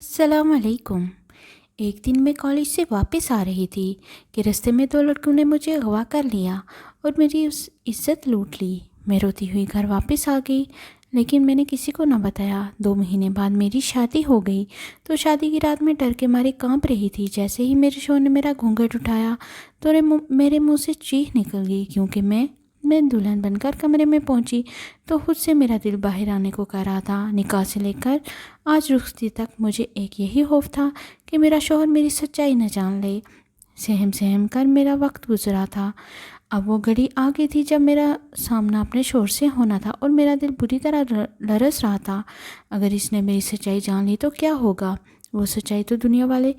अस्सलाम वालेकुम। एक दिन मैं कॉलेज से वापस आ रही थी कि रास्ते में दो लड़कों ने मुझे अगवा कर लिया और मेरी उस इज्जत लूट ली। मैं रोती हुई घर वापस आ गई, लेकिन मैंने किसी को न बताया। 2 महीने बाद मेरी शादी हो गई। तो शादी की रात में डर के मारे कांप रही थी। जैसे ही मेरे शोहर ने मेरा घूंघट उठाया तो मेरे मुंह से चीख निकल गई, क्योंकि मैं दुल्हन बनकर कमरे में पहुंची तो खुद से मेरा दिल बाहर आने को कह रहा था। निकाह से लेकर आज रुखसती तक मुझे एक यही खौफ था कि मेरा शौहर मेरी सच्चाई न जान ले। सहम सहम कर मेरा वक्त गुजरा था। अब वो घड़ी आ गई थी जब मेरा सामना अपने शोहर से होना था और मेरा दिल बुरी तरह लरस रहा था। अगर इसने मेरी सच्चाई जान ली तो क्या होगा। वो सच्चाई तो दुनिया वाले।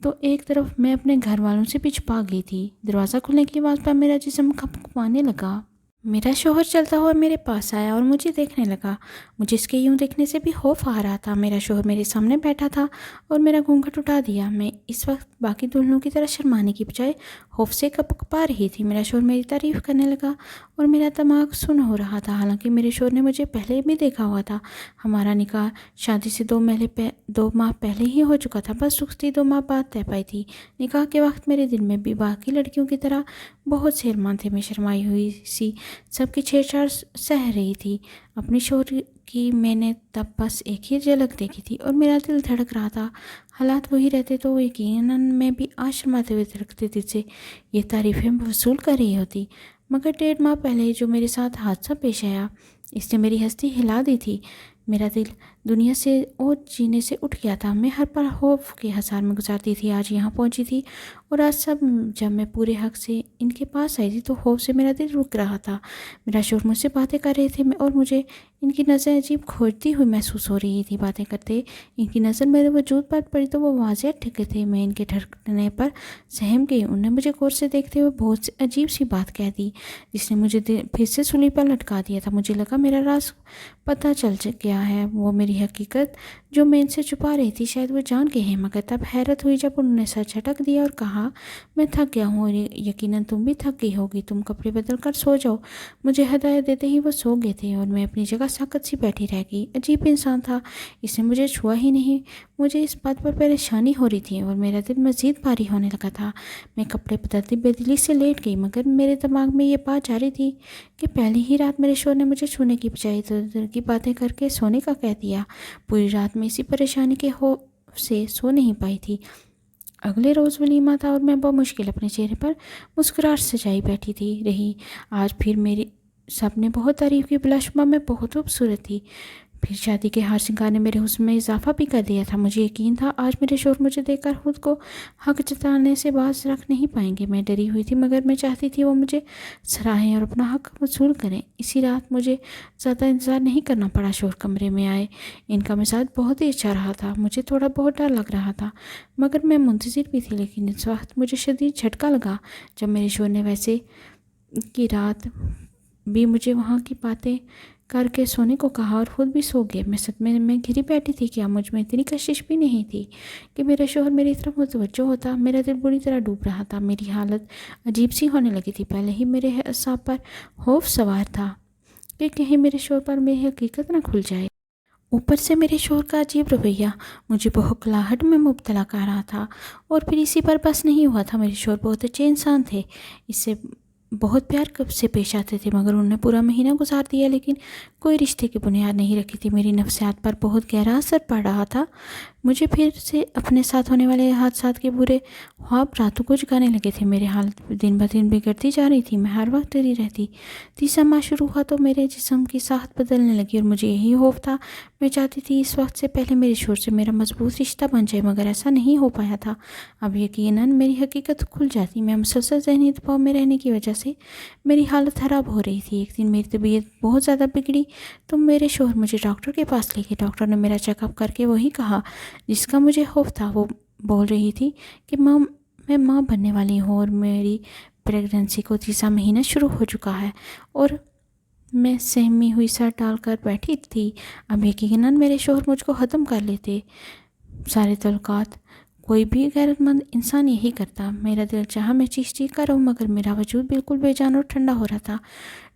तो एक तरफ मैं अपने घर वालों से पीछे पा गई थी। दरवाज़ा खुलने की आवाज़ पर मेरा जिस्म कँपने लगा। मेरा शौहर चलता हुआ मेरे पास आया और मुझे देखने लगा। मुझे इसके यूं देखने से भी खौफ आ रहा था। मेरा शौहर मेरे सामने बैठा था और मेरा घूंघट उठा दिया। मैं इस वक्त बाकी दुल्हनों की तरह शर्माने की बजाय खौफ से कँपा रही थी। मेरा शौहर मेरी तारीफ़ करने लगा और मेरा दिमाग सुन्न हो रहा था। हालांकि मेरे शौहर ने मुझे पहले भी देखा हुआ था। हमारा निकाह शादी से 2 माह पहले ही हो चुका था। बस रुखसती 2 माह बाद तय पाई थी। निकाह के वक्त मेरे दिल में भी बाकी लड़कियों की तरह बहुत से अरमान थे। मैं शर्माई हुई सी सबकी छेड़छाड़ सह रही थी। अपनी शौहर की मैंने तब बस एक ही झलक देखी थी और मेरा दिल धड़क रहा था। हालात वही रहते तो यकीनन मैं भी आज शर्माते हुए धड़कते दिल से ये तारीफ़ें वसूल कर रही होती। मगर 1.5 माह पहले जो मेरे साथ हादसा पेश आया, इसने मेरी हस्ती हिला दी थी। मेरा दिल दुनिया से और जीने से उठ गया था। मैं हर पल खौफ के हसार में गुजारती थी। आज यहाँ पहुँची थी और आज जब मैं पूरे हक से इनके पास आई थी तो खौफ से मेरा दिल रुक रहा था। मेरा शौहर मुझसे बातें कर रहे थे और मुझे इनकी नज़र अजीब खोजती हुई महसूस हो रही थी। बातें करते इनकी नज़र मेरे वजूद पर पड़ी तो वो वाज़ेह ठिके थे। मैं इनके ठहरने पर सहम गई। उन्होंने मुझे गौर से देखते हुए बहुत सी अजीब सी बात कह दी, जिसने मुझे फिर से सूली पर लटका दिया था। मुझे लगा मेरा राज पता चल गया है। वो मेरी हकीकत जो मैं इनसे छुपा रही थी शायद वो जान गए हैं। मगर तब हैरत हुई जब उन्होंने सर झटक दिया और कहा, मैं थक गया हूँ और यकीनन तुम भी थक गई होगी। तुम कपड़े बदल कर सो जाओ। मुझे हदायत देते ही वो सो गए थे और मैं अपनी जगह साकत सी बैठी रह गई। अजीब इंसान था, इसने मुझे छुआ ही नहीं। मुझे इस बात पर परेशानी हो रही थी और मेरा दिल मज़ीद भारी होने लगा था। मैं कपड़े बदलती बेदिली से लेट गई, मगर मेरे दिमाग में ये बात जारी थी कि पहली ही रात मेरे शौहर ने मुझे छूने की बजाय इधर की बातें करके सोने का कह दिया। पूरी रात में इसी परेशानी के खौफ से सो नहीं पाई थी। अगले रोज़ वलीमा था और मैं मुश्किल अपने चेहरे पर मुस्कुराहट सजाई बैठी थी रही। आज फिर मेरी सबने बहुत तारीफ़ की। बिलाशुबा मैं बहुत खूबसूरत थी। फिर शादी के हार श्रृंगार ने मेरे हुस्न में इजाफा भी कर दिया था। मुझे यकीन था आज मेरे शौहर मुझे देखकर खुद को हक जताने से बाज रख नहीं पाएंगे। मैं डरी हुई थी, मगर मैं चाहती थी वो मुझे सराहें और अपना हक वसूल करें। इसी रात मुझे ज़्यादा इंतज़ार नहीं करना पड़ा। शौहर कमरे में आए। इनका मिजाज बहुत ही अच्छा रहा था। मुझे थोड़ा बहुत डर लग रहा था, मगर मैं मुंतज़िर भी थी। लेकिन इस वक्त मुझे शदीद झटका लगा जब मेरे शौहर ने वैसे की रात भी मुझे वहाँ की बातें करके सोने को कहा और ख़ुद भी सो गए। मैं सदमे में घिरी बैठी थी। क्या मुझ में इतनी कशिश भी नहीं थी कि मेरा शौहर मेरी तरफ मुतवज्जो होता। मेरा दिल बुरी तरह डूब रहा था। मेरी हालत अजीब सी होने लगी थी। पहले ही मेरे असाब पर खौफ सवार था कि कहीं मेरे शौहर पर मेरी हकीकत न खुल जाए। ऊपर से मेरे शौहर का अजीब रवैया मुझे बौखलाहट में मुब्तला कर रहा था। और फिर इसी पर बस नहीं हुआ था। मेरे शौहर बहुत अच्छे इंसान थे, इससे बहुत प्यार कब से पेश आते थे, मगर उन्होंने पूरा महीना गुजार दिया लेकिन कोई रिश्ते की बुनियाद नहीं रखी थी। मेरी नफ्सियात पर बहुत गहरा असर पड़ रहा था। मुझे फिर से अपने साथ होने वाले हादसात के बुरे ख्वाब रातों को जगाने लगे थे। मेरी हालत दिन ब दिन बिगड़ती जा रही थी। मैं हर वक्त डरी रहती। 3 माह शुरू हुआ तो मेरे जिस्म की साहत बदलने लगी और मुझे यही खौफ था। मैं चाहती थी इस वक्त से पहले मेरे शौहर से मेरा मजबूत रिश्ता बन जाए, मगर ऐसा नहीं हो पाया था। अब यकीनन मेरी हकीकत खुल जाती। मैं मुसलसल ज़हनी दबाव में रहने की वजह से मेरी हालत ख़राब हो रही थी। एक दिन मेरी तबीयत बहुत ज़्यादा बिगड़ी तो मेरे शौहर मुझे डॉक्टर के पास ले गए। डॉक्टर ने मेरा चेकअप करके वही कहा जिसका मुझे खौफ था। वो बोल रही थी कि मैं माँ बनने वाली हूँ और मेरी प्रेगनेंसी को 3 महीना शुरू हो चुका है। और मैं सहमी हुई सर डालकर बैठी थी। अब यकीनन मेरे शौहर मुझको ख़त्म कर लेते। सारे तल्लुकात कोई भी गैरतमंद इंसान यही करता। मेरा दिल चाहा मैं चीख चीख कर रहूं, मगर मेरा वजूद बिल्कुल बेजान और ठंडा हो रहा था।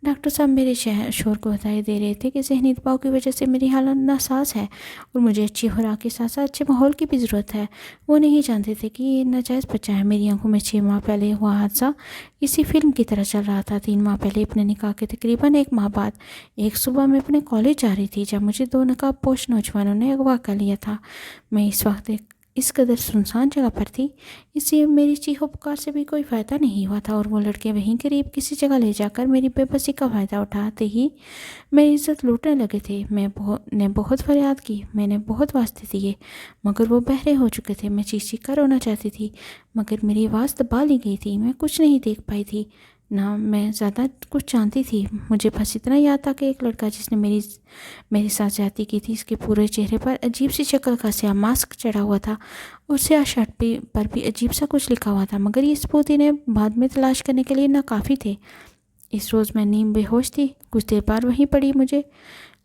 डॉक्टर साहब मेरे शोर को बताए दे रहे थे कि ज़हनी दबाव की वजह से मेरी हालत नासाज है और मुझे अच्छी खुराक के साथ साथ अच्छे माहौल की भी ज़रूरत है। वो नहीं जानते थे कि ये नाजायज़ बच्चा है। मेरी आंखों में 6 माह पहले हुआ हादसा किसी फिल्म की तरह चल रहा था। 3 माह पहले अपने निकाह के तकरीबन 1 माह बाद एक सुबह मैं अपने कॉलेज जा रही थी जब मुझे 2 नकाबपोश नौजवानों ने अगवा कर लिया था। मैं इस वक्त इस कदर सुनसान जगह पर थी, इसलिए मेरी चीखों पुकार से भी कोई फ़ायदा नहीं हुआ था और वो लड़के वहीं करीब किसी जगह ले जाकर मेरी बेबसी का फ़ायदा उठाते ही मेरी इज्जत लूटने लगे थे। ने बहुत फरियाद की, मैंने बहुत वास्ते दिए, मगर वो बहरे हो चुके थे। मैं चीख चीख कर रोना चाहती थी, मगर मेरी आवाज़ दबा ली गई थी। मैं कुछ नहीं देख पाई थी, ना मैं ज़्यादा कुछ जानती थी। मुझे बस इतना याद था कि एक लड़का जिसने मेरे साथ ज्यादती की थी, इसके पूरे चेहरे पर अजीब सी शक्ल का स्याह मास्क चढ़ा हुआ था और स्याह शर्ट पर भी अजीब सा कुछ लिखा हुआ था, मगर ये सबूत इन्हें बाद में तलाश करने के लिए नाकाफ़ी थे। इस रोज़ मैं नींद बेहोश थी, कुछ देर बाद वहीं पड़ी। मुझे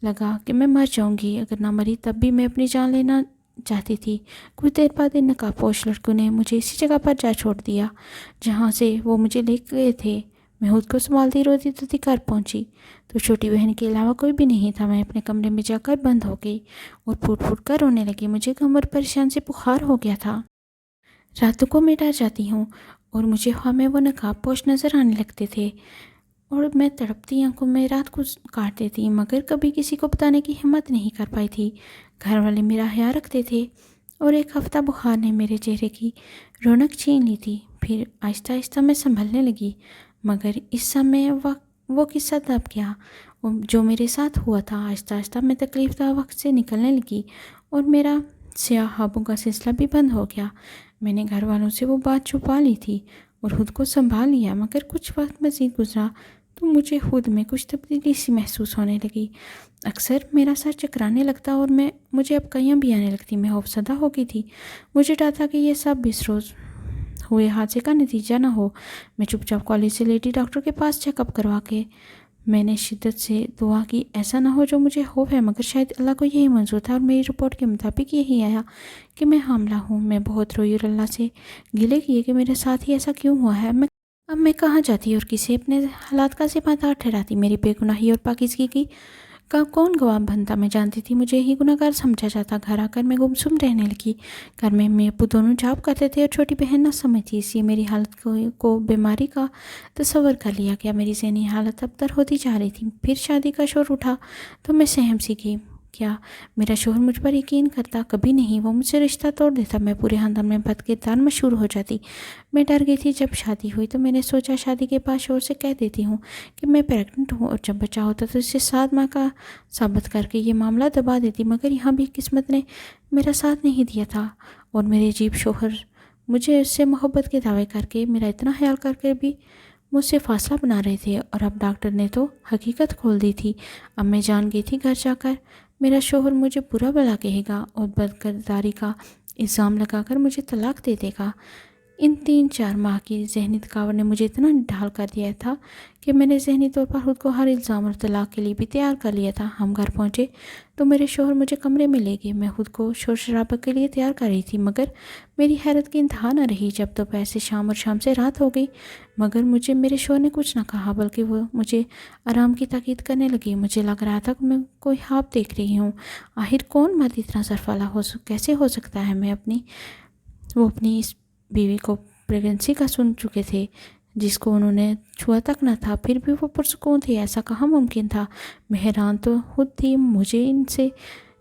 लगा कि मैं मर जाऊंगी। अगर ना मरी तब भी मैं अपनी जान लेना चाहती थी। कुछ देर बाद इन नकाबपोश लड़कों ने मुझे इसी जगह पर जा छोड़ दिया जहाँ से वो मुझे ले गए थे। मैं खुद को संभालती रोती धोती घर पहुँची तो छोटी बहन के अलावा कोई भी नहीं था। मैं अपने कमरे में जाकर बंद हो गई और फूट फूट कर रोने लगी। मुझे कमर परेशान से बुखार हो गया था। रातों को मैं डर जाती हूँ और मुझे ख्वाब में वो नकाबपोश नज़र आने लगते थे और मैं तड़पती आंखों में रात को काट देती, मगर कभी किसी को बताने की हिम्मत नहीं कर पाई थी। घर वाले मेरा ख्याल रखते थे और एक हफ्ता बुखार ने मेरे चेहरे की रौनक छीन ली थी। फिर आहिस्ता आहिस्ता मैं संभलने लगी, मगर इस समय वो किस्सा दब गया जो मेरे साथ हुआ था। आहिस्ता आहिस्ता मैं तकलीफ़दा वक्त से निकलने लगी और मेरा स्याह ख्वाबों का सिलसिला भी बंद हो गया। मैंने घर वालों से वो बात छुपा ली थी और खुद को संभाल लिया, मगर कुछ वक्त मज़ीद गुजरा तो मुझे खुद में कुछ तब्दीली सी महसूस होने लगी। अक्सर मेरा सर चकराने लगता और मुझे अबकाइयाँ भी आने लगती। मैं खौफज़दा हो गई थी। मुझे डर था कि ये सब इस रोज़ हुए हादसे का नतीजा ना हो। मैं चुपचाप कॉलेज से लेडी डॉक्टर के पास चेकअप करवा के मैंने शिद्दत से दुआ की ऐसा ना हो जो मुझे खौफ है, मगर शायद अल्लाह को यही मंजूर था और मेरी रिपोर्ट के मुताबिक यही आया कि मैं हामला हूँ। मैं बहुत रोई और अल्लाह से गिले किए कि मेरे साथ ही ऐसा क्यों हुआ है। अब मैं कहाँ जाती और किसे अपने हालात का ज़िम्मेदार ठहराती। मेरी बेगुनाही और पाकीज़गी का कौन गवाह बनता। मैं जानती थी मुझे ही गुनहगार समझा जाता। घर आकर मैं गुमसुम रहने लगी। घर में अम्मी अब्बू दोनों जॉब करते थे और छोटी बहन ना समझती, इसलिए मेरी हालत को बीमारी का तस्वर कर लिया गया। मेरी ज़हनी हालत अबतर होती जा रही थी। फिर शादी का शोर उठा तो मैं सहम सी गई। क्या मेरा शोहर मुझ पर यकीन करता? कभी नहीं। वो मुझसे रिश्ता तोड़ देता। मैं पूरे खानदान में बदकिरदार मशहूर हो जाती। मैं डर गई थी। जब शादी हुई तो मैंने सोचा शादी के बाद शोहर से कह देती हूँ कि मैं प्रेग्नेंट हूँ और जब बच्चा होता तो इसे 7 माह का साबित करके ये मामला दबा देती, मगर यहाँ भी किस्मत ने मेरा साथ नहीं दिया था और मेरे अजीब शोहर मुझे उससे मोहब्बत के दावे करके, मेरा इतना ख्याल करके भी मुझसे फासला बना रहे थे। और अब डॉक्टर ने तो हकीकत खोल दी थी। अब मैं जान गई थी घर जाकर मेरा शोहर मुझे बुरा भला कहेगा और बदकिरदारी का इल्ज़ाम लगाकर मुझे तलाक दे देगा। इन 3-4 माह की ज़हनी थकावट ने मुझे इतना ढाल कर दिया था कि मैंने ज़हनी तौर पर खुद को हर इल्ज़ाम और तलाक के लिए भी तैयार कर लिया था। हम घर पहुँचे तो मेरे शोहर मुझे कमरे में ले गए। मैं खुद को शोर शराबा के लिए तैयार कर रही थी, मगर मेरी हैरत की इंतहा न रही जब दोपहर से शाम और शाम से रात हो गई, मगर मुझे मेरे शोहर ने कुछ ना कहा, बल्कि वो मुझे आराम की ताकीद करने लगी। मुझे लग रहा था कि मैं कोई ख्वाब देख रही हूँ। आखिर कौन मर्द इतना सरफाला कैसे हो सकता है। वो अपनी इस बीवी को प्रेगनेंसी का सुन चुके थे जिसको उन्होंने छुआ तक न था, फिर भी वो पुरसुकून थे। ऐसा कहाँ मुमकिन था। मैं हैरान तो खुद थी। मुझे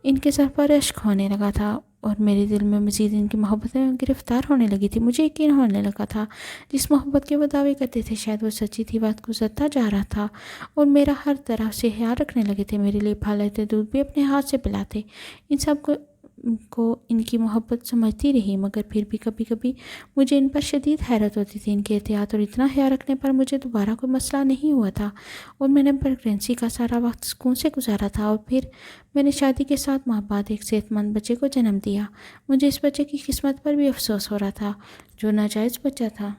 इनके सर पर अश्क होने लगा था और मेरे दिल में मज़ीद इनकी मोहब्बत में गिरफ़्तार होने लगी थी। मुझे यकीन होने लगा था जिस मोहब्बत के वो दावे करते थे शायद वो सच्ची थी। वक्त गुजरता जा रहा था और मेरा हर तरह से ख्याल रखने लगे थे। मेरे लिए खा लेते, दूध भी अपने हाथ से पिलाते। इन सब को इनकी मोहब्बत समझती रही, मगर फिर भी कभी कभी मुझे इन पर शदीद हैरत होती थी। इनके एहतियात और इतना ख्याल रखने पर मुझे दोबारा कोई मसला नहीं हुआ था और मैंने प्रेगनेंसी का सारा वक्त सुकून से गुजारा था। और फिर मैंने शादी के 7 माह बाद एक सेहतमंद बच्चे को जन्म दिया। मुझे इस बच्चे की किस्मत पर भी अफसोस हो रहा था जो नाजायज़ बच्चा था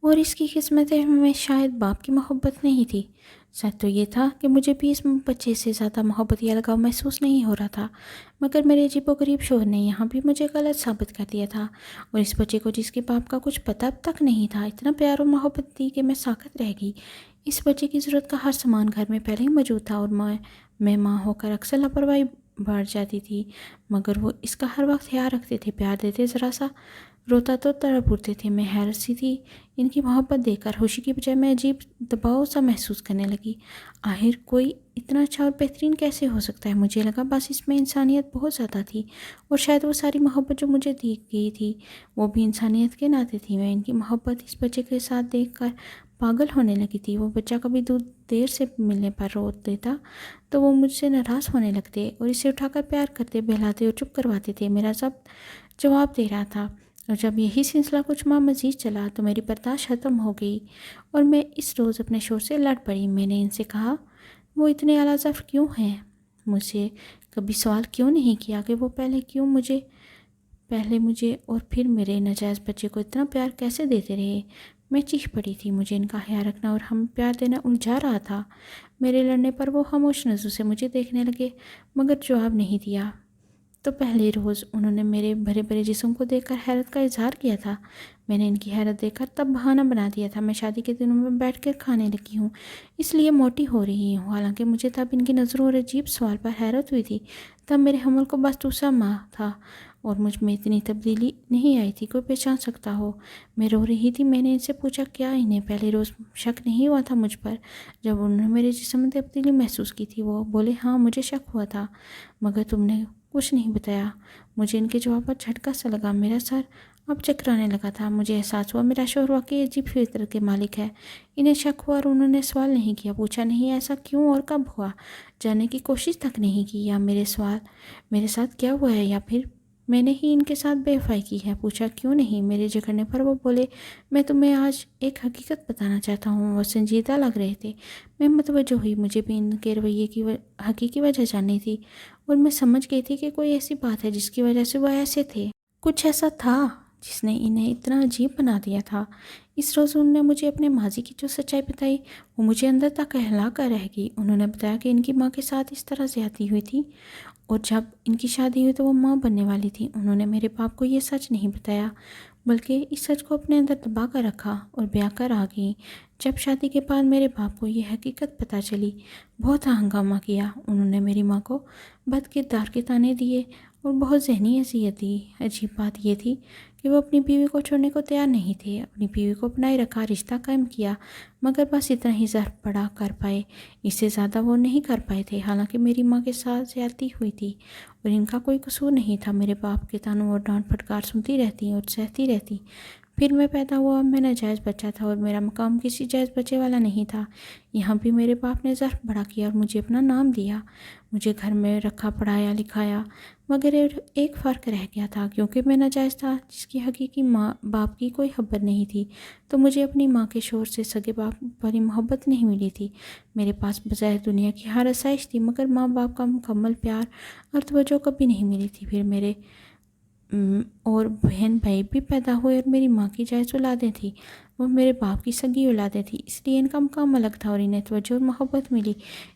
और इसकी किस्मत में शायद बाप की मोहब्बत नहीं थी। सच तो ये था कि मुझे भी इस बच्चे से ज़्यादा मोहब्बत या लगाव महसूस नहीं हो रहा था, मगर मेरे अजीबोगरीब शोहर ने यहाँ भी मुझे गलत साबित कर दिया था और इस बच्चे को जिसके बाप का कुछ पता तक नहीं था इतना प्यार और मोहब्बत दी कि मैं साकत रह गई। اس بچے کی ضرورت کا ہر سامان گھر میں پہلے ہی موجود تھا، اور میں ماں ہو کر اکثر لاپرواہی بڑھ جاتی تھی، مگر وہ اس کا ہر وقت خیال رکھتے تھے، پیار دیتے، ذرا سا روتا تو تڑپ اٹھتے تھے۔ میں حیرت سی تھی ان کی محبت دیکھ کر، خوشی کی بجائے میں عجیب دباؤ سا محسوس کرنے لگی۔ آخر کوئی اتنا اچھا اور بہترین کیسے ہو سکتا ہے؟ مجھے لگا بس اس میں انسانیت بہت زیادہ تھی، اور شاید وہ ساری محبت جو مجھے دی گئی تھی وہ بھی انسانیت کے ناطے تھی۔ میں ان کی محبت اس بچے کے ساتھ دیکھ کر پاگل ہونے لگی تھی۔ وہ بچہ کبھی دیر سے ملنے پر رو دیتا تو وہ مجھ سے ناراض ہونے لگتے اور اسے اٹھا کر پیار کرتے، بہلاتے اور چپ کرواتے تھے۔ میرا سب جواب دے رہا تھا، اور جب یہی سلسلہ کچھ ماہ مزید چلا تو میری برداشت ختم ہو گئی اور میں اس روز اپنے شوہر سے لڑ پڑی۔ میں نے ان سے کہا، وہ اتنے اعلیٰ ظرف کیوں ہیں؟ مجھ سے کبھی سوال کیوں نہیں کیا کہ وہ پہلے مجھے اور پھر میرے ناجائز بچے کو اتنا پیار کیسے دیتے رہے؟ میں چیخ پڑی تھی۔ مجھے ان کا خیال رکھنا اور ہم پیار دینا الجھا رہا تھا۔ میرے لڑنے پر وہ خاموش نظروں سے مجھے دیکھنے لگے، مگر جواب نہیں دیا۔ تو پہلے روز انہوں نے میرے بھرے بھرے جسم کو دیکھ کر حیرت کا اظہار کیا تھا۔ میں نے ان کی حیرت دیکھ کر تب بہانہ بنا دیا تھا، میں شادی کے دنوں میں بیٹھ کر کھانے لگی ہوں، اس لیے موٹی ہو رہی ہوں۔ حالانکہ مجھے تب ان کی نظروں اور عجیب سوال پر حیرت ہوئی تھی۔ تب میرے حمل کو بس دوسرا ماہ تھا اور مجھ میں اتنی تبدیلی نہیں آئی تھی کوئی پہچان سکتا ہو۔ میں رو رہی تھی۔ میں نے ان سے پوچھا، کیا انہیں پہلے روز شک نہیں ہوا تھا مجھ پر جب انہوں نے میرے جسم میں تبدیلی محسوس کی تھی؟ وہ بولے، ہاں مجھے شک ہوا تھا، مگر تم نے کچھ نہیں بتایا۔ مجھے ان کے جواب پر جھٹکا سا لگا، میرا سر اب چکرانے لگا تھا۔ مجھے احساس ہوا میرا شوہر واقعی عجیب فطرت کے مالک ہے۔ انہیں شک ہوا اور انہوں نے سوال نہیں کیا، پوچھا نہیں ایسا کیوں اور کب ہوا، جاننے کی کوشش تک نہیں کی، یا میرے ساتھ کیا ہوا ہے، یا پھر میں نے ہی ان کے ساتھ بے وفائی کی ہے۔ پوچھا کیوں نہیں؟ میرے جھگڑنے پر وہ بولے، میں تمہیں آج ایک حقیقت بتانا چاہتا ہوں۔ وہ سنجیدہ لگ رہے تھے۔ میں متوجہ ہوئی، مجھے بھی ان کے رویے کی حقیقی وجہ جاننی تھی، اور میں سمجھ گئی تھی کہ کوئی ایسی بات ہے جس کی وجہ سے وہ ایسے تھے۔ کچھ ایسا تھا جس نے انہیں اتنا عجیب بنا دیا تھا۔ اس روز انہوں نے مجھے اپنے ماضی کی جو سچائی بتائی وہ مجھے اندر تک ہلا کر رہ گئی۔ انہوں نے بتایا کہ ان کی ماں کے ساتھ اس طرح زیادتی ہوئی تھی، اور جب ان کی شادی ہوئی تو وہ ماں بننے والی تھی۔ انہوں نے میرے باپ کو یہ سچ نہیں بتایا، بلکہ اس سچ کو اپنے اندر دبا کر رکھا اور بیاں کر آ گئیں۔ جب شادی کے بعد میرے باپ کو یہ حقیقت پتہ چلی، بہت ہنگامہ کیا۔ انہوں نے میری ماں کو بد کردار کے طعنے دیے اور بہت ذہنی اذیت دی۔ عجیب بات یہ تھی کہ وہ اپنی بیوی کو چھوڑنے کو تیار نہیں تھے، اپنی بیوی کو اپنائے رکھا، رشتہ قائم کیا، مگر بس اتنا ہی ظرف بڑا کر پائے، اس سے زیادہ وہ نہیں کر پائے تھے۔ حالانکہ میری ماں کے ساتھ زیادتی ہوئی تھی اور ان کا کوئی قصور نہیں تھا۔ میرے باپ کے طعنوں اور ڈانٹ پھٹکار سنتی رہتی اور سہتی رہتی۔ پھر میں پیدا ہوا، میں ناجائز بچہ تھا اور میرا مقام کسی جائز بچے والا نہیں تھا۔ یہاں بھی میرے باپ نے ظرف بڑا کیا اور مجھے اپنا نام دیا، مجھے گھر میں رکھا، پڑھایا لکھایا، مگر ایک فرق رہ گیا تھا، کیونکہ میں ناجائز تھا جس کی حقیقی ماں باپ کی کوئی خبر نہیں تھی، تو مجھے اپنی ماں کے شوہر سے سگے باپ والی محبت نہیں ملی تھی۔ میرے پاس بظاہر دنیا کی ہر آسائش تھی، مگر ماں باپ کا مکمل پیار اور توجہ کبھی نہیں ملی تھی۔ پھر میرے اور بہن بھائی بھی پیدا ہوئے اور میری ماں کی جائز اولادیں تھیں، وہ میرے باپ کی سگی اولادیں تھیں، اس لیے ان کا مقام الگ تھا اور انہیں توجہ اور محبت ملی۔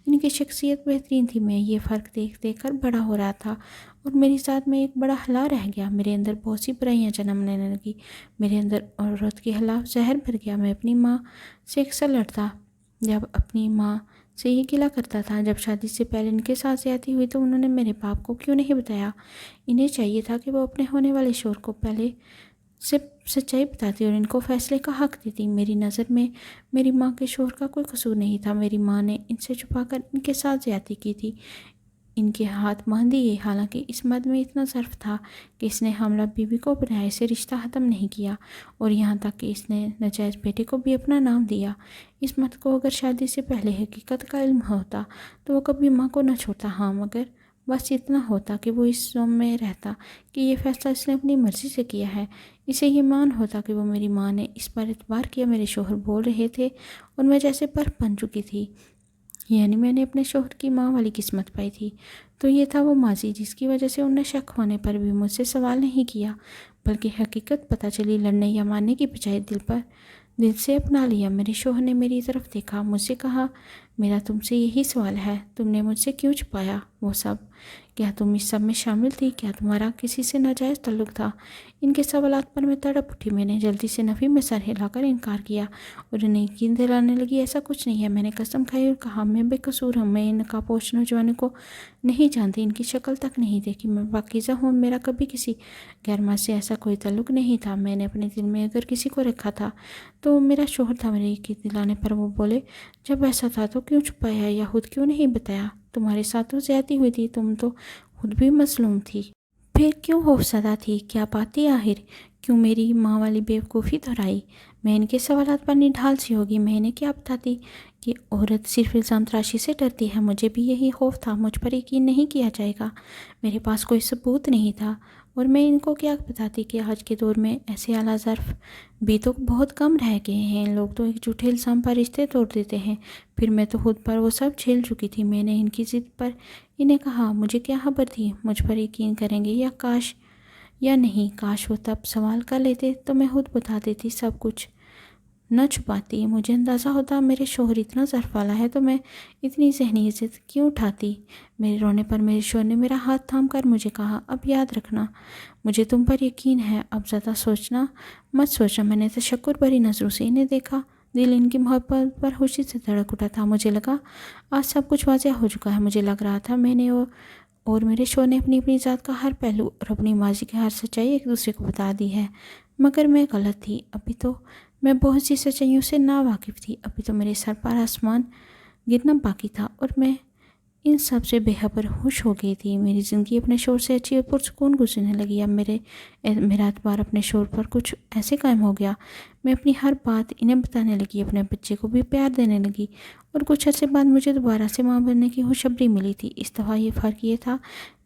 ان کی شخصیت بہترین تھی۔ میں یہ فرق دیکھ دیکھ کر بڑا ہو رہا تھا اور میری ذات میں ایک بڑا ہلا رہ گیا۔ میرے اندر بہت سی برائیاں جنم لینے لگی، میرے اندر عورت کے خلاف زہر بھر گیا۔ میں اپنی ماں سے اکثر لڑتا، جب اپنی ماں سے یہ گلہ کرتا تھا۔ جب شادی سے پہلے ان کے ساتھ زیادتی ہوئی تو انہوں نے میرے باپ کو کیوں نہیں بتایا؟ انہیں چاہیے تھا کہ وہ اپنے ہونے والے شوہر کو پہلے سے سچائی بتاتی اور ان کو فیصلے کا حق دیتی۔ میری نظر میں میری ماں کے شوہر کا کوئی قصور نہیں تھا، میری ماں نے ان سے چھپا کر ان کے ساتھ زیادتی کی تھی، ان کے ہاتھ باندھ دیے۔ حالانکہ اس مرد میں اتنا ظرف تھا کہ اس نے حاملہ بیوی کو اپنایا، اسے رشتہ ختم نہیں کیا، اور یہاں تک کہ اس نے ناجائز بیٹے کو بھی اپنا نام دیا۔ اس مرد کو اگر شادی سے پہلے حقیقت کا علم ہوتا تو وہ کبھی ماں کو نہ چھوڑتا، ہاں مگر بس اتنا ہوتا کہ وہ اس زوم میں رہتا کہ یہ فیصلہ اس نے اپنی مرضی سے کیا ہے۔ اسے یہ مان ہوتا کہ وہ میری ماں نے اس پر اعتبار کیا، میرے شوہر بول رہے تھے اور میں جیسے برف بن چکی تھی، یعنی میں نے اپنے شوہر کی ماں والی قسمت پائی تھی۔ تو یہ تھا وہ ماضی جس کی وجہ سے انہوں نے شک ہونے پر بھی مجھ سے سوال نہیں کیا، بلکہ حقیقت پتہ چلی لڑنے یا ماننے کی بجائے دل سے اپنا لیا۔ میرے شوہر نے میری طرف دیکھا، مجھ سے کہا، मेरा तुमसे यही सवाल है, तुमने मुझसे क्यों छुपाया वो सब? क्या तुम इस सब में शामिल थी? क्या तुम्हारा किसी से नाजायज़ ताल्लुक़ था? इनके सवालात पर मैं तड़प उठी। मैंने जल्दी से नफ़ी में सर हिलाकर इनकार किया और उन्हें यकीन दिलाने लगी, ऐसा कुछ नहीं है। मैंने कसम खाई और कहा, मैं बेकसूर हूँ। मैं इन नकाबपोश नौजवानों को नहीं जानती, इनकी शक्ल तक नहीं देखी। मैं पाकीज़ा हूँ, मेरा कभी किसी गैर मर्द से ऐसा कोई ताल्लुक़ नहीं था। मैंने अपने दिल में अगर किसी को रखा था तो मेरा शौहर था। मेरे यकीन दिलाने पर वो बोले, जब ऐसा था तो क्यों छुपाया या खुद क्यों नहीं बताया? तुम्हारे साथ तो ज़्यादती हुई थी, तुम तो खुद भी मसलूम थी। फिर क्यों खौफसदा थी? क्या बात थी आखिर? क्यों मेरी माँ वाली बेवकूफ़ी दोहराई? मैं इनके सवालात पर निढाल सी होगी। मैं इन्हें क्या बताती कि औरत सिर्फ इल्ज़ाम तराशी से डरती है। मुझे भी यही खौफ था, मुझ पर यकीन नहीं किया जाएगा। मेरे पास कोई सबूत नहीं था और मैं इनको क्या बताती कि आज के दौर में ऐसे आला ज़र्फ़ भी तो बहुत कम रह गए हैं। लोग तो एक झूठे इल्ज़ाम पर रिश्ते तोड़ देते हैं। फिर मैं तो खुद पर वो सब झेल चुकी थी। मैंने इनकी ज़िद पर इन्हें कहा, मुझे क्या खबर थी मुझ पर यकीन करेंगे या नहीं। काश वो तब सवाल कर लेते तो मैं खुद बता देती, सब कुछ न छुपाती। मुझे अंदाज़ा होता मेरे शौहर इतना ज़र्फ़ वाला है तो मैं इतनी ज़हनी इज़्ज़त क्यों उठाती। मेरे रोने पर मेरे शौहर ने मेरा हाथ थाम कर मुझे कहा, अब याद रखना, मुझे तुम पर यकीन है, अब ज़्यादा सोचना मत सोचना। मैंने तशक्कुर भरी नज़रों से इन्हें देखा। दिल इनकी मोहब्बत पर खुशी से धड़क उठा था। मुझे लगा आज सब कुछ वाज़ेह हो चुका है। मुझे लग रहा था मैंने और मेरे शौहर ने अपनी अपनी ज़ात का हर पहलू और अपनी माजी की हर सच्चाई एक दूसरे को बता दी है। मगर मैं गलत थी। अभी तो मैं बहुत सी सच्चाइयों से ना वाकिफ़ थी। अभी तो मेरे सर पर आसमान गिरना बाकी था और मैं इन सब से बेखबर खुश हो गई थी। मेरी ज़िंदगी अपने शोर से अच्छी और पुरसुकून गुजरने लगी। अब मेरा एतबार अपने शोर पर कुछ ऐसे कायम हो गया। मैं अपनी हर बात इन्हें बताने लगी, अपने बच्चे को भी प्यार देने लगी और कुछ अर्से बाद मुझे दोबारा से माँ बनने की खुशखबरी मिली थी। इस दफ़ा ये फ़र्क ये था,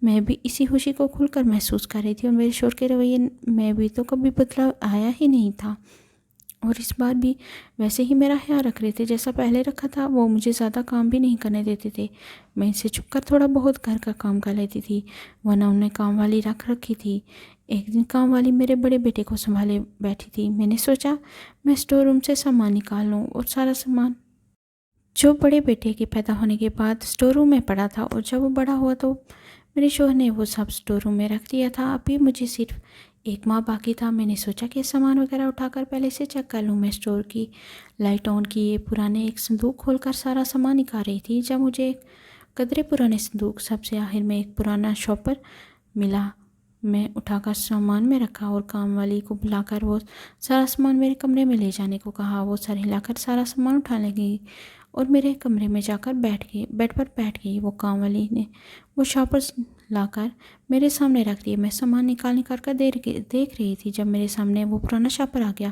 मैं भी इसी खुशी को खुलकर महसूस कर रही थी और मेरे शोर के रवैये में भी तो कभी बदलाव आया ही नहीं था और इस बार भी वैसे ही मेरा ख्याल रख रहे थे जैसा पहले रखा था। वो मुझे ज़्यादा काम भी नहीं करने देते थे। मैं इनसे छुपकर थोड़ा बहुत घर का काम कर लेती थी, वरना उन्हें काम वाली रख रखी थी। एक दिन काम वाली मेरे बड़े बेटे को संभाले बैठी थी। मैंने सोचा मैं स्टोर रूम से सामान निकाल लूँ और सारा सामान जो बड़े बेटे के पैदा होने के बाद स्टोर रूम में पड़ा था और जब वो बड़ा हुआ तो मेरे शौहर ने वो सब स्टोर रूम में रख दिया था। अभी मुझे सिर्फ एक माह बाकी था। मैंने सोचा कि सामान वगैरह उठाकर पहले से चेक कर लूँ। मैं स्टोर की लाइट ऑन किए, पुराने एक संदूक खोलकर सारा सामान निकाल रही थी जब मुझे एक कदरे पुराने संदूक सबसे आखिर में एक पुराना शॉपर मिला। मैं उठाकर सामान में रखा और काम वाली को बुलाकर वो सारा सामान मेरे कमरे में ले जाने को कहा। वो सर हिलाकर सारा सामान उठा लगी और मेरे कमरे में जाकर बेड पर बैठ गई। वो काम वाली ने वो शॉपर लाकर मेरे सामने रख दिए। मैं सामान निकाल कर देख रही थी जब मेरे सामने वो पुराना शॉपर आ गया।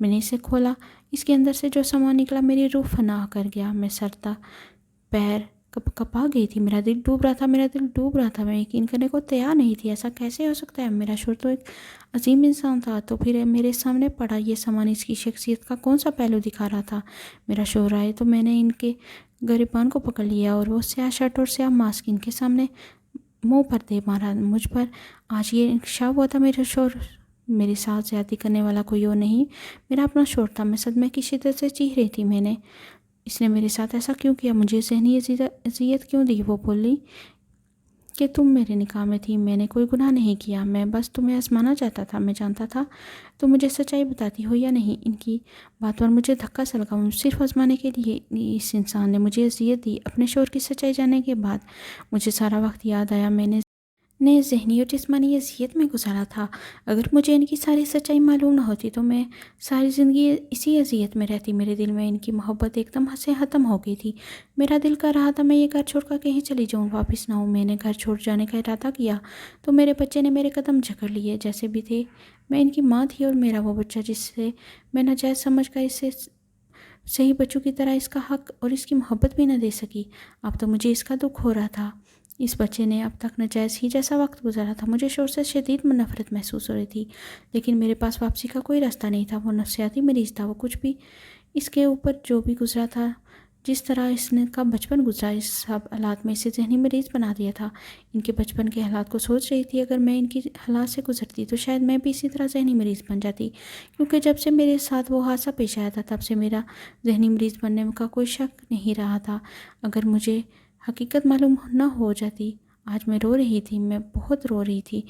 मैंने इसे खोला। इसके अंदर से जो सामान निकला मेरी रूह फना कर गया। मैं सरता पैर कपा गई थी। मेरा दिल डूब रहा था। मैं यकीन करने को तैयार नहीं थी, ऐसा कैसे हो सकता है। मेरा शौहर तो एक अजीम इंसान था, तो फिर मेरे सामने पड़ा ये सामान इसकी शख्सियत का कौन सा पहलू दिखा रहा था। मेरा शौहर आए तो मैंने इनके गिरबान को पकड़ लिया और वो स्याह शर्ट और स्याह मास्क इनके सामने मुंह पर दे मारा। मुझ पर आज ये इंकशाफ हुआ था मेरे शौहर मेरे साथ ज़्यादती करने वाला कोई और नहीं, मेरा अपना शौहर था। मैं सदमे की शिद्दत से चीख रही थी। इसने मेरे साथ ऐसा क्यों किया, मुझे ज़हनी अज़ियत क्यों दी। वो बोली कि तुम मेरे निकाह में थी, मैंने कोई गुनाह नहीं किया, मैं बस तुम्हें आजमाना चाहता था। मैं जानता था तुम मुझे सच्चाई बताती हो या नहीं। इनकी बात पर मुझे धक्का सा लगा। सिर्फ आजमाने के लिए इस इंसान ने मुझे अज़ियत दी। अपने शौहर की सच्चाई जानने के बाद मुझे सारा वक्त याद आया मैंने ज़हनी और जिस्मानी अज़ियत में गुजारा था। अगर मुझे इनकी सारी सच्चाई मालूम न होती तो मैं सारी ज़िंदगी इसी अज़ियत में रहती। मेरे दिल में इनकी मोहब्बत एकदम से ख़त्म हो गई थी। मेरा दिल कर रहा था मैं ये घर छोड़कर कहीं चली जाऊँ, वापस ना आऊँ। मैंने घर छोड़ जाने का इरादा किया तो मेरे बच्चे ने मेरे कदम जकड़ लिए। जैसे भी थे मैं इनकी माँ थी और मेरा वो बच्चा जिससे मैं नाजायज़ समझ कर इससे सही बच्चों की तरह इसका हक़ और इसकी मोहब्बत भी न दे सकी। अब तो मुझे इसका दुख हो रहा था। इस बच्चे ने अब तक नाजायज़ ही जैसा वक्त गुजारा था। मुझे शौहर से शदीद नफ़रत महसूस हो रही थी, लेकिन मेरे पास वापसी का कोई रास्ता नहीं था। वो नफसियाती मरीज़ था। वो कुछ भी इसके ऊपर जो भी गुजरा था جس طرح اس نے کا بچپن گزرا، اس سب حالات میں اسے ذہنی مریض بنا دیا تھا۔ ان کے بچپن کے حالات کو سوچ رہی تھی، اگر میں ان کی حالات سے گزرتی تو شاید میں بھی اسی طرح ذہنی مریض بن جاتی، کیونکہ جب سے میرے ساتھ وہ حادثہ پیش آیا تھا تب سے میرا ذہنی مریض بننے کا کوئی شک نہیں رہا تھا۔ اگر مجھے حقیقت معلوم نہ ہو جاتی۔ آج میں رو رہی تھی، میں بہت رو رہی تھی۔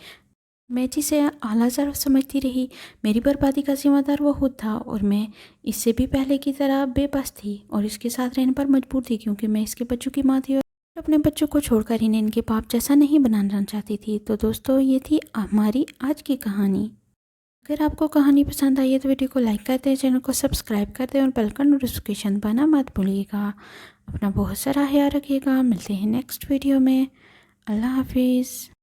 میں جسے اعلیٰ ضرف سمجھتی رہی، میری بربادی کا ذمہ دار وہ خود تھا، اور میں اس سے بھی پہلے کی طرح بے بس تھی اور اس کے ساتھ رہنے پر مجبور تھی، کیونکہ میں اس کے بچوں کی ماں تھی اور اپنے بچوں کو چھوڑ کر انہیں ان کے باپ جیسا نہیں بنانا چاہتی تھی۔ تو دوستو، یہ تھی ہماری آج کی کہانی۔ اگر آپ کو کہانی پسند آئی ہے تو ویڈیو کو لائک کر دیں، چینل کو سبسکرائب کر دیں اور بیل کا نوٹیفیکیشن پانا مت بھولیے گا۔ اپنا بہت سارا خیال رکھیے گا، ملتے ہیں نیکسٹ ویڈیو میں۔ اللہ حافظ۔